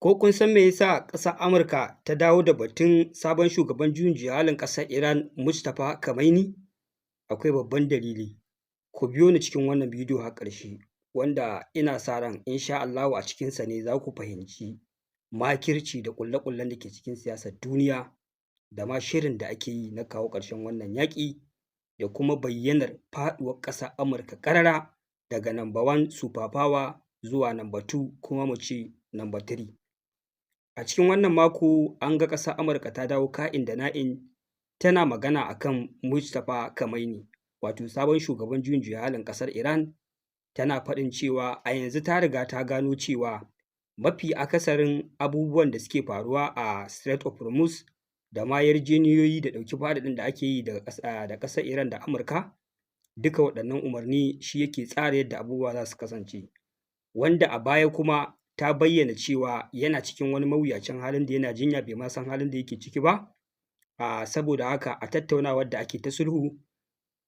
Ko kun san me yasa ƙasar Amurka ta dawo da batun sabon shugaban juyin juya halin ƙasar Iran Mustapha Khamenei? Akwai babban dalili. Ku biyo ni cikin wannan bidiyo har ƙarshe, wanda ina sa ran insha Allahu a cikinsa ne za ku fahimci makirci da ƙulle-ƙullen da ke cikin siyasar duniya da ma shirin da ake yi na kawo ƙarshen wannan yaƙi da kuma bayyanar faɗuwar ƙasar Amurka ƙarara daga number one super power zuwa number two kuma mu ce number three. A cikin wannan mako an ga ƙasar Amurka ta dawo ka'in da na'in tana magana a kan Mustapha Khamenei, wato sabon shugaban juyin juya halin ƙasar Iran, tana faɗin cewa a yanzu ta riga ta gano cewa mafi akasarin abubuwan da suke faruwa a Strait of Hormuz da ma yarjejeniyoyi da ɗauki ba daɗin da ake yi da ƙasar Iran da Amurka, duka waɗannan umarni shi yake tsara yadda abubuwa za su kasance. Wanda a baya kuma ta bayyana cewa yana cikin wani mawuyacin halin da yana jinya bai ma san halin da yake ciki ba, saboda haka a tattaunawar da ake ta sulhu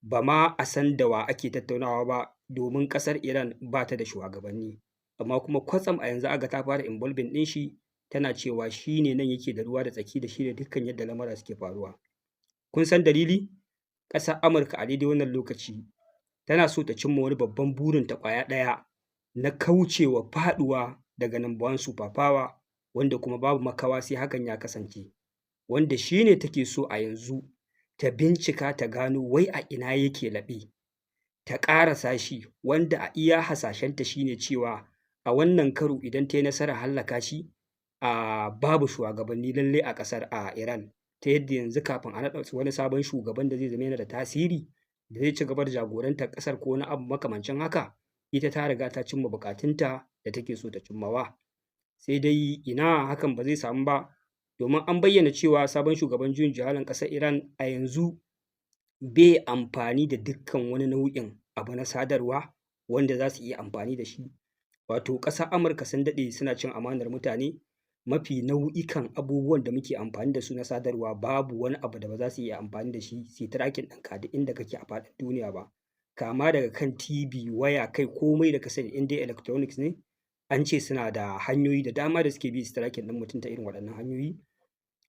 ba ma a san da wa ake tattaunawa ba, domin ƙasar Iran ba ta da shugabanni. Amma kuma kwatsam a yanzu aka ta fara involving ɗin shi, tana cewa shi ne nan yake da ruwa da tsaki da shi da dukkan yadda lamura suke faruwa. Kun san dalili? Ƙasar Amurka a daidai wannan lokaci tana so ta cimma wani babban burinta ƙwaya ɗaya na kaucewa faɗuwa daga number one super power, wanda kuma babu makawa sai hakan ya kasance, wanda shi ne take so a yanzu ta bincika ta gano wai a ina yake laɓe, ta ƙarasa shi, wanda a iya hasashenta shi ne cewa a wannan karo idan ta yi nasarar hallaka shi, babu shugabanni lallai a ƙasar Iran, ta yadda yanzu kafin a naɗa wani sabon shugaban da zai zama yana da tasiri da zai ci gaba da jagorantar ƙasar ko wani abu makamancin haka, ita ta riga ta cimma buƙatunta da take so ta cimmawa. Sai dai ina hakan ba zai samu ba, domin an bayyana cewa sabon shugaban juyin juya halin ƙasar Iran a yanzu bai amfani da dukkan wani nau'in abu na sadarwa wanda za su iya amfani da shi. Wato ƙasar Amurka sun daɗe suna cin amanar mutane, mafi nau'ikan abubuwan da muke amfani da su na sadarwa babu wani abu da ba za su iya amfani da shi su yi tracking ɗinka duk inda kake a faɗin duniya ba. Kama daga kan TV, waya, kai komai da ka sani in dai electronics ne, an ce suna da hanyoyi da dama da suke bi su tracking ɗin mutum ta irin waɗannan hanyoyi.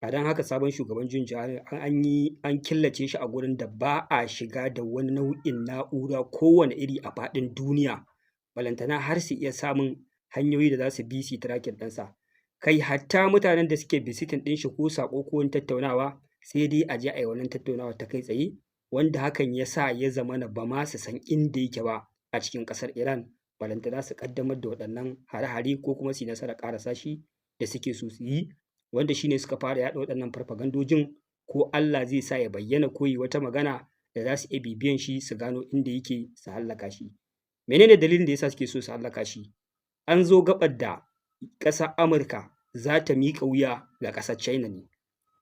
A don haka sabon shugaban juyin juya halin an killace shi a gurin da ba a shiga da wani nau'in na'ura kowane iri a faɗin duniya, balantana har su iya samun hanyoyi da za su bi su yi tracking ɗinsa. Kai hatta mutanen da suke visiting ɗin shi ko saƙo ko wani tattaunawa, sai dai a je a yi wannan tattaunawa ta kai tsaye, wanda hakan ya sa ya zamana ba ma su san inda yake ba a cikin ƙasar Iran, balantana su ƙaddamar da waɗannan hare-hare ko kuma su yi nasarar ƙarasa shi da suke so su yi, wanda shi ne suka fara yaɗa waɗannan farfagandojin, ko Allah zai sa ya bayyana ko yi wata magana da za su iya bibiyan shi su gano inda yake su hallaka shi. Menene dalilin da yasa suke so su hallaka shi? An zo gaɓar da ƙasar Amurka za ta miƙa wuya ga ƙasar China ne.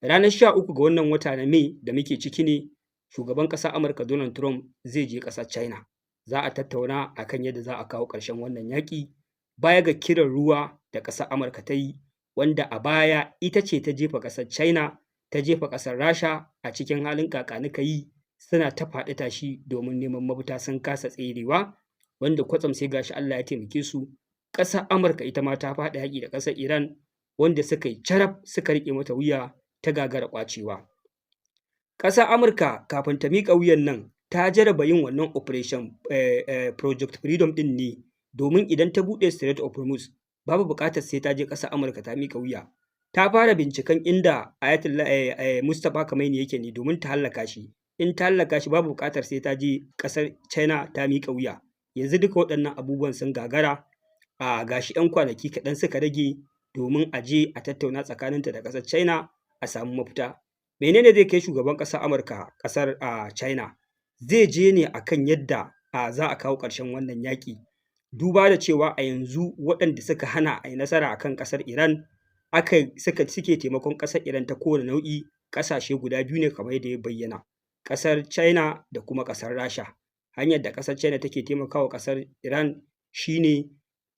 Ranar 13 ga wannan wata na Mai da muke ciki ne shugaban ƙasar Amurka Donald Trump zai je ƙasar China. Za a tattauna a kan yadda za a kawo ƙarshen wannan yaƙi, baya ga kiran ruwa da ƙasar Amurka ta yi, wanda a baya ita ce ta jefa ƙasar China, ta jefa ƙasar Rasha a cikin halin ƙaƙanikayi, suna ta faɗi tashi domin neman mafita sun kasa tserewa, wanda kwatsam sai gashi Allah ya taimake su, ƙasar Amurka ita ma ta faɗi yaƙi da ƙasar Iran, wanda suka yi caraf suka riƙe mata wuya ta gagara ƙwacewa. Ƙasar Amurka kafin ta miƙa wuyan nan ta jarraba yin wannan operation Project Freedom ɗin ne, domin idan ta buɗe Strait of Hormuz babu buƙatar sai ta je ƙasar Amurka ta miƙa wuya. Ta fara binciken inda Mustapha Khamenei yake ne domin ta hallaka shi. In ta hallaka shi babu buƙatar sai ta je ƙasar China ta miƙa wuya. Yanzu duka waɗannan abubuwan sun gagara, gashi 'yan kwanaki kaɗan suka rage domin a je a tattauna tsakaninta da ƙasar China a samu mafita. Menene zai kai shugaban ƙasar Amurka ƙasar China? Zai je ne a kan yadda za a kawo ƙarshen wannan yaƙi, duba da cewa a yanzu waɗanda suka hana a yi nasara a kan ƙasar Iran suke taimakon ƙasar Iran ta kowane nau'i, ƙasashe guda biyu ne kamar yadda ya bayyana, ƙasar China da kuma ƙasar Rasha. Hanyar da ƙasar China take taimakawa ƙasar Iran shi ne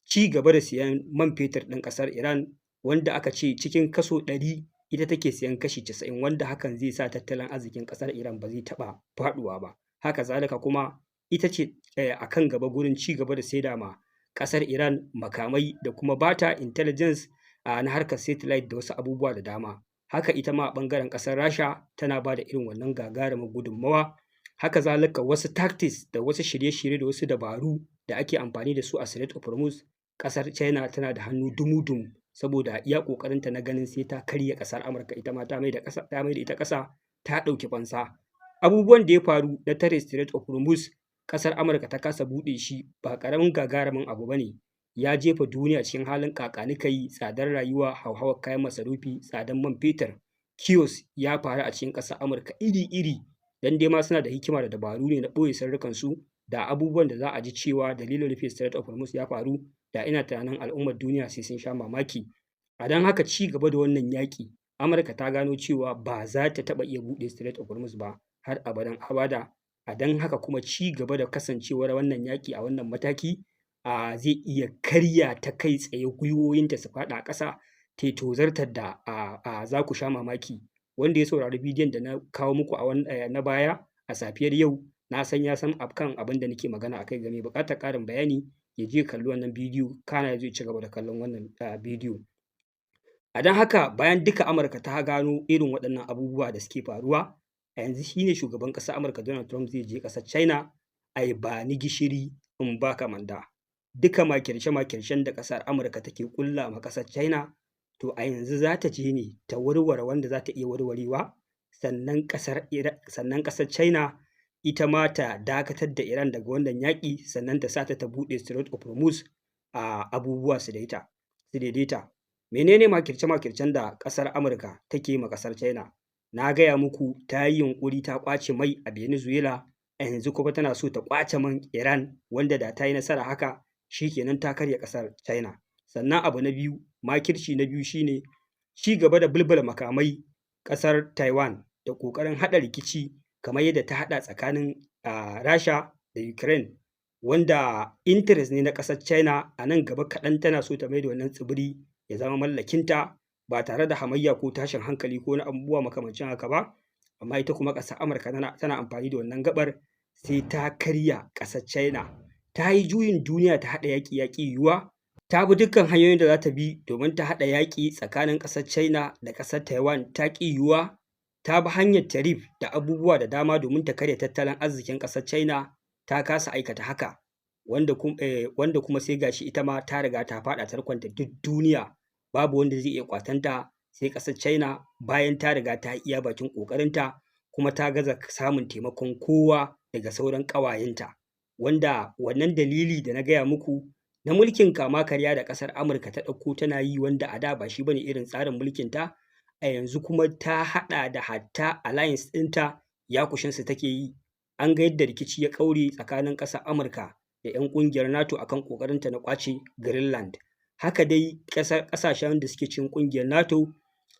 ci gaba da siyan man fetur ɗin ƙasar Iran, wanda aka ce cikin kaso 100 ita take siyan kashi 90, wanda hakan zai sa tattalin arzikin ƙasar Iran ba zai taɓa faɗuwa ba. Haka zalika kuma ita ce a kan gaba gurin ci gaba da saida ma ƙasar Iran makamai da kuma bata intelligence na harkar satellite da wasu abubuwa da dama. Haka ita ma a ɓangaren ƙasar Rasha tana ba da irin wannan gagarumar gudunmawa. Haka zalika wasu tactics da wasu shirye-shirye da wasu dabaru da ake amfani da su a Strait of Hormuz, ƙasar China tana da hannu dumu-dumu, saboda a iya ƙoƙarinta na ganin sai ta karya ƙasar Amurka, ita ma ta mai da ita ƙasa ta ɗauki fansa. Abubuwan da ya faru na tare Strait of Hormuz, ƙasar Amurka ta kasa buɗe shi, ba ƙaramin gagarumin abu ba ne. Ya jefa duniya cikin halin ƙaƙanikayi, tsadar rayuwa, hauhawar kayan masarufi, tsadar man fetur, chaos ya faru a cikin ƙasar Amurka iri-iri, dan dai ma suna da hikima da dabaru ne na ɓoye sirrikansu da abubuwan da za a ji cewa dalilin rufe Strait of Hormuz ya faru, da ina tunanin al'ummar duniya sai sun sha mamaki. A don haka ci gaba da wannan yaƙi, Amurka ta gano cewa ba za ta taɓa iya buɗe Strait of Hormuz ba har abadan abada. A don haka kuma ci gaba da kasancewar wannan yaƙi a wannan mataki zai iya karya ta kai tsaye, gwiwoyinta su faɗi a ƙasa, ta yi tozartar da za ku sha mamaki. Wanda ya saurari bidiyon da na kawo muku na baya a safiyar yau, na san ya san kan abin da nake magana a kai. Ga mai buƙatar ƙarin bayani ya je kalli wannan bidiyo, kana ya zo ya ci gaba da kallon wannan bidiyo. A don haka bayan duka Amurka ta gano irin waɗannan abubuwa da suke faruwa, a yanzu shi ne shugaban ƙasar Amurka Donald Trump zai je ƙasar China, ai ba ni gishiri in ba ka manda. Duka makirce-makircen da ƙasar Amurka take ƙulla ma ƙasar China, to a yanzu za ta je ne ta warware wanda za ta iya warwarewa, sannan ƙasar China ita ma ta dakatar da Iran daga wannan yaƙi, sannan ta sa ta buɗe Strait of Hormuz, abubuwa su daidaita. Menene makirce-makircen da ƙasar Amurka take yi ma ƙasar China? Na gaya muku ta yi yunƙuri ta ƙwace mai a Venezuela, a yanzu kuma tana so ta ƙwace man Iran, wanda da ta yi nasara haka shi kenan ta karya ƙasar China. Sannan abu na biyu, makirci na biyu shine ci gaba da bulbula makamai ƙasar Taiwan da ƙoƙarin haɗa rikici kamar yadda ta haɗa tsakanin Rasha da Ukraine, wanda interest ne na ƙasar China. A nan gaba kaɗan tana so ta mai da wannan tsibiri ya zama mallakinta, ba tare da hamayya ko tashin hankali ko na abubuwa makamancin haka ba. Amma ita kuma ƙasar Amurka tana amfani da wannan gaɓar sai ta karya ƙasar China. Ta yi juyin duniya ta haɗa yaƙi yiwuwa, ta bi dukkan hanyoyin da za ta bi domin ta haɗa yaƙi tsakanin ƙasar China da ƙasar Taiwan, ta ƙi yiwuwa. Ta bi hanyar tarif da abubuwa da dama domin ta karya tattalin arzikin ƙasar China, ta kasa aikata haka, wanda kuma sai gashi ita ma ta riga ta faɗa tarkonta. Duk duniya babu wanda zai iya ƙwatanta sai ƙasar China, bayan ta riga ta iya bakin ƙoƙarinta, kuma ta gaza samun taimakon kowa daga sauran ƙawayenta, wanda wannan dalili da na gaya muku na mulkin kama karya da ƙasar Amurka ta ɗauko tana yi, wanda a da ba shi bane irin tsarin mulkinta, a yanzu kuma ta haɗa da hatta alliance ɗinta yakushinsu take yi. An ga yadda rikici ya ƙaure tsakanin ƙasar Amurka da 'yan ƙungiyar NATO akan ƙoƙarinta na ƙwace Greenland. Haka dai ƙasashen da suke cikin ƙungiyar NATO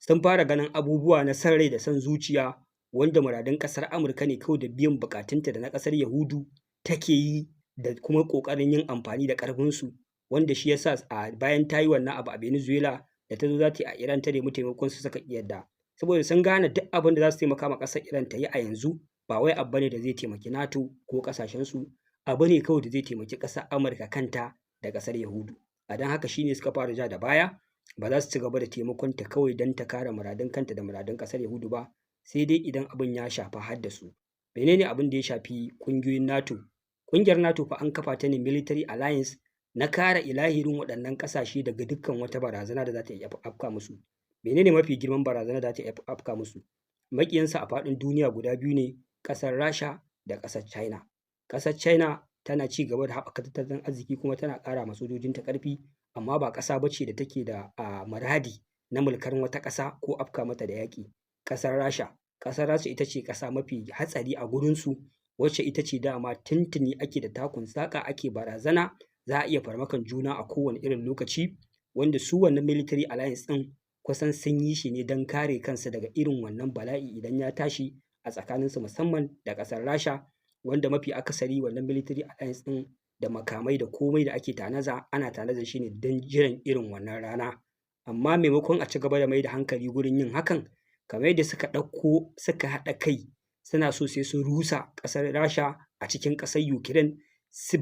sun fara ganin abubuwa na san rai da san zuciya, wanda muradun ƙasar Amurka ne kawai da biyan buƙatunta da na ƙasar Yahudu take yi, da kuma ƙoƙarin yin amfani da ƙarfinsu, wanda shi yasa bayan ta yi wannan abu a Venezuela, da ta zo za ta yi a Iran ta nemi taimakon su suka ƙi yadda, saboda sun gane duk abin da za su taimaka ma ƙasar Iran ta yi a yanzu ba wai abu ne da zai taimaki NATO ko ƙasashensu, abu ne kawai da zai taimaki ƙasar Amurka kanta da ƙasar Yahudu. A don haka shi ne suka fara ja da baya, ba za su ci gaba da taimakon ta kawai don ta kare muradun kanta da muradun ƙasar Yahudu ba, sai dai idan abin ya shafa har da su. Menene abin da ya shafi ƙungiyoyin NATO? Ƙungiyar NATO fa an kafa ta ne military alliance na kare ilahirin waɗannan ƙasashe daga dukkan wata barazana da za ta iya afka musu. Menene mafi girman barazana da za ta iya afka musu? Maƙiyansa a faɗin duniya guda biyu ne, ƙasar Rasha da ƙasar China. Ƙasar China tana ci gaba da haɓaka tattalin arziki kuma tana ƙara ma sojojinta ƙarfi, amma ba ƙasa ba ce da take da muradi na mulkar wata ƙasa ko afka mata da yaƙi. Ƙasar Rasha ita ce ƙasa mafi hatsari a gurinsu, wacce ita ce dama tuntuni ake da takun saƙa, ake barazana, za a iya farmakan juna a kowane irin lokaci, wanda su wannan military alliance ɗin kusan sun yi shi ne don kare kansu daga irin wannan bala'i idan ya tashi a tsakaninsu, musamman da ƙasar Rasha, wanda mafi akasari wannan military alliance ɗin da makamai da komai da ake ana tanaza shi ne don jiran irin wannan rana. Amma maimakon a ci gaba da mai da hankali gurin yin hakan, kamar yadda suka haɗa kai suna so sai sun rusa ƙasar Rasha a cikin ƙasar Ukraine,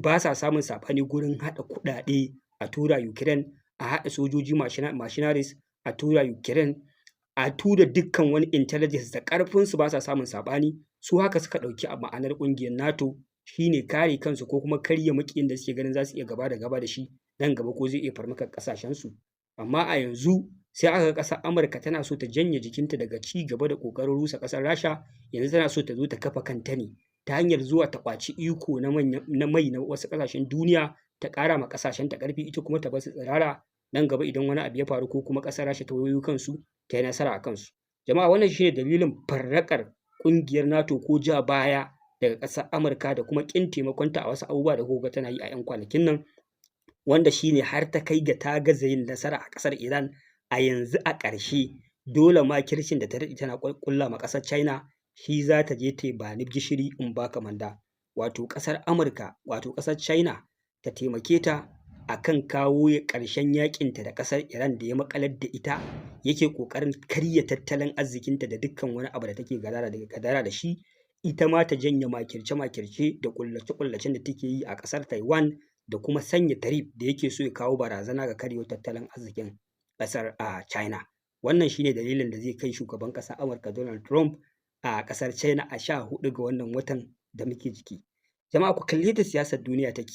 ba sa samun saɓani gurin haɗa kuɗaɗe a tura Ukraine, a haɗa sojoji mercenaries a tura Ukraine, a tura dukkan wani intelligence da ƙarfinsu ba sa samun saɓani. Su haka suka ɗauki a ma'anar ƙungiyar NATO shine kare kansu ko kuma karya maƙiyin da suke ganin za su iya gaba da gaba da shi nan gaba ko zai iya farmakar ƙasashensu. Amma a yanzu sai aka ga ƙasar Amurka tana so ta janye jikinta daga ci gaba da ƙoƙarin rusa ƙasar Rasha, yanzu tana so ta zo ta kafa kanta ne ta hanyar zuwa ta ƙwaci iko na mai na wasu ƙasashen duniya, ta ƙara ma ƙasashenta ƙarfi, ita kuma ta bar su tsirara nan gaba idan wani abu ya faru ko kuma ƙasar Rasha ta wayo kansu ta yi nasara a kansu. Jama'a wannan shine dalilin farraƙar ƙungiyar NATO ko ja baya daga ƙasar Amurka da kuma ƙin taimakonta a wasu abubuwa da kuka ga tana yi a 'yan kwanakin nan, wanda shine har ta kai ga ta gaza yin nasara a ƙasar Iran. A yanzu a ƙarshe dole makircin da ta daɗe tana ƙulla ma ƙasar China shi za ta je ta ba ni gishiri in baka manda, wato ƙasar Amurka wato ƙasar China ta taimake ta akan kawo ƙarshen yaƙinta da ƙasar Iran da ya maƙalar da ita, yake ƙoƙarin karya tattalin arzikinta da dukkan wani abu da take gadara da shi. Ita ma ta janye makirce-makirce da ƙullace-ƙullacen da take yi a ƙasar Taiwan da kuma sanya tarif da yake so ya kawo barazana ga karyewar tattalin arzikin ƙasar China. Wannan shine dalilin da zai kai shugaban ƙasar Amurka Donald Trump a ƙasar China a 14 ga wannan watan da muke ciki. Jama'a ku kalli yadda siyasar duniya take.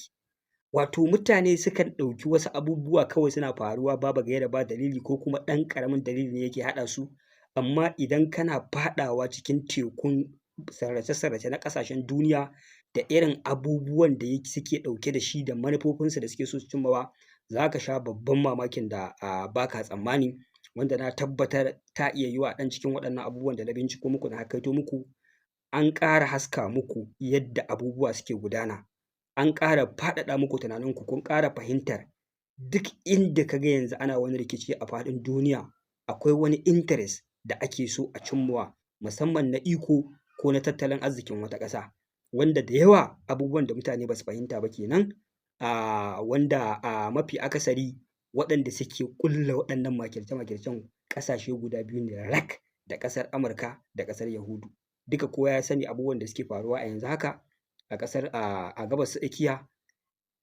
Wato mutane sukan ɗauki wasu abubuwa kawai suna faruwa babu gaira ba dalili ko kuma ɗan ƙaramin dalili ne yake haɗa su, amma idan kana faɗawa cikin tekun sarrace-sarrace na ƙasashen duniya da irin abubuwan da suke ɗauke da shi da manufofinsu da suke so su cimmawa, za ka sha babban mamakin da ba ka tsammani, wanda na tabbatar ta iya yiwa ɗan cikin waɗannan abubuwan da na binciko muku na hakaito muku an ƙara haska muku yadda abubuwa suke gudana, an ƙara faɗaɗa muku tunaninku, kun ƙara fahimtar duk inda ka ga yanzu ana wani rikici a faɗin duniya akwai wani interest da ake so a cimmawa, musamman na iko ko na tattalin arzikin wata ƙasa, wanda da yawa abubuwan da mutane ba su fahimta ba kenan, wanda mafi akasari waɗanda suke ƙulla waɗannan makirce-makircen ƙasashe guda biyu ne rak, da ƙasar Amurka da ƙasar Yahudu. Duka kowa ya sani abubuwan da suke faruwa a yanzu haka a ƙasar a gabas ta tsakiya,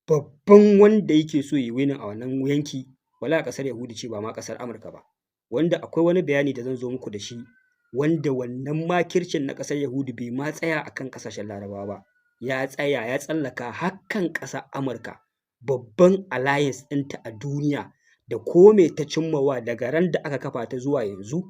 babban wanda yake so ya yi winning a wannan yanki wallahi ƙasar Yahudu ce ba ma ƙasar Amurka ba, wanda akwai wani bayani da zan zo muku da shi, wanda wannan makircin na ƙasar Yahudu bai ma tsaya a kan ƙasashen Larabawa ba, ya tsaya ya tsallaka har kan ƙasar Amurka, babban alliance ɗinta a duniya da ko me ta cimmawa daga ran da aka kafa ta zuwa yanzu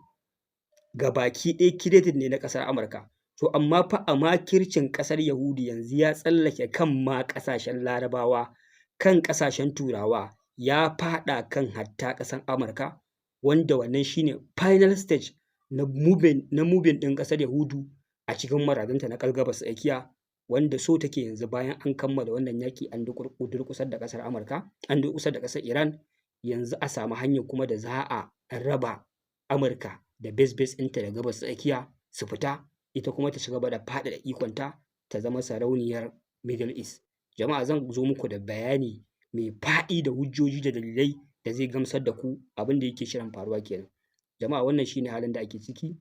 gabaki ɗaya credit ne na ƙasar Amurka. To amma fa a makircin ƙasar Yahudu yanzu ya tsallake kan ma ƙasashen Larabawa, kan ƙasashen Turawa, ya faɗa kan hatta ƙasar Amurka, wanda wannan shine final stage na moving ɗin ƙasar Yahudu a cikin maradunta na gabas tsakiya, wanda so take yanzu bayan an kammala wannan yaƙi an durƙusar da ƙasar Amurka, an durƙusar da ƙasar Iran, yanzu a samu hanyar kuma da za a raba Amurka da base ɗinta da gabas tsakiya su fita, ita kuma ta ci gaba da faɗaɗa ikonta ta zama sarauniyar Middle East. Jama'a zan zo muku da bayani mai faɗi da hujjoji da dalilai da zai gamsar da ku abin da yake shirin faruwa kenan. Jama'a wannan shine halin da ake ciki.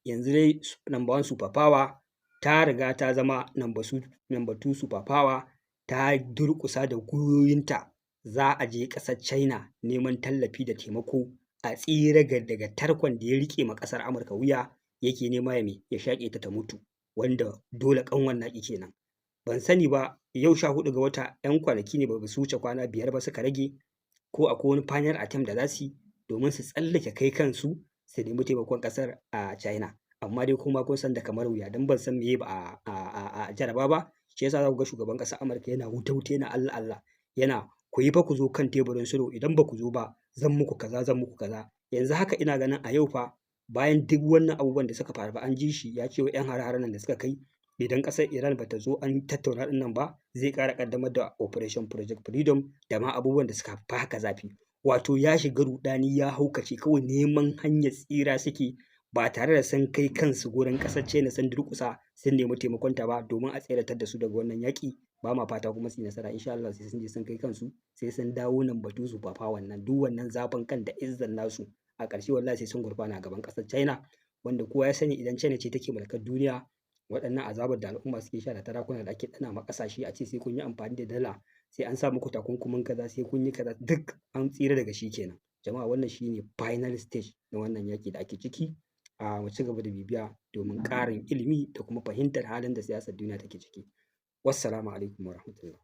Yanzu dai number one super power ta riga ta zama number two super power, ta durƙusa da gwiwoyinta za a je ƙasar China neman tallafi da taimako a tsira daga tarkon da ya riƙe ma ƙasar Amurka wuya, yake nema ya shaƙe ta mutu, wanda dole ƙanwar naƙi kenan. Ban sani ba yau 14 ga wata 'yan kwanaki ne ba su wuce kwana 5 ba suka rage, ko akwai wani final attempt da za su yi domin su tsallake kai kansu su nemi taimakon ƙasar a China, amma dai kuma kun san da kamar wuya don ban san meye ba a jaraba ba, shi yasa za ku ga shugaban ƙasar Amurka yana wuta-wuta yana Allah-Allah, yana ku yi fa ku zo kan teburin sulhu, idan ba ku zo ba zan muku kaza zan muku kaza. Yanzu haka ina ganin a yau fa bayan duk wannan abubuwan da suka faru ba an ji shi ya ce wa 'yan hare-haren nan da suka kai idan ƙasar Iran ba ta zo an tattauna ɗin nan ba zai ƙara ƙaddamar da Operation Project Freedom da ma abubuwan da suka fi haka zafi. Wato ya shiga ruɗani ya haukace, kawai neman hanyar tsira suke ba tare da sun kai kansu gurin ƙasar China sun durƙusa sun nemi taimakonta ba domin a tseratar da su daga wannan yaƙi. Ba ma fata kuma su yi nasara, insha Allah sai sun je sun kai kansu, sai sun dawo nan batu su fafa wannan duk wannan zafin kan da izzan nasu a ƙarshe wallahi sai sun gurfana a gaban ƙasar China, wanda kowa ya sani idan China ce take mulkar duniya waɗannan azabar da al'umma suke sha da tarakuna da ake ɗana ma ƙasashe a ce sai kun yi amfani da dala sai an sa muku takunkumin kaza, sai kun yi kaza, duk an tsira daga shi kenan. Jama'a wannan shi ne final stage na wannan yaƙi da ake ciki. Mu ci gaba da bibiya domin ƙarin ilimi da kuma fahimtar halin da siyasar duniya take ciki. Wassalamu alaikum warahmatullah.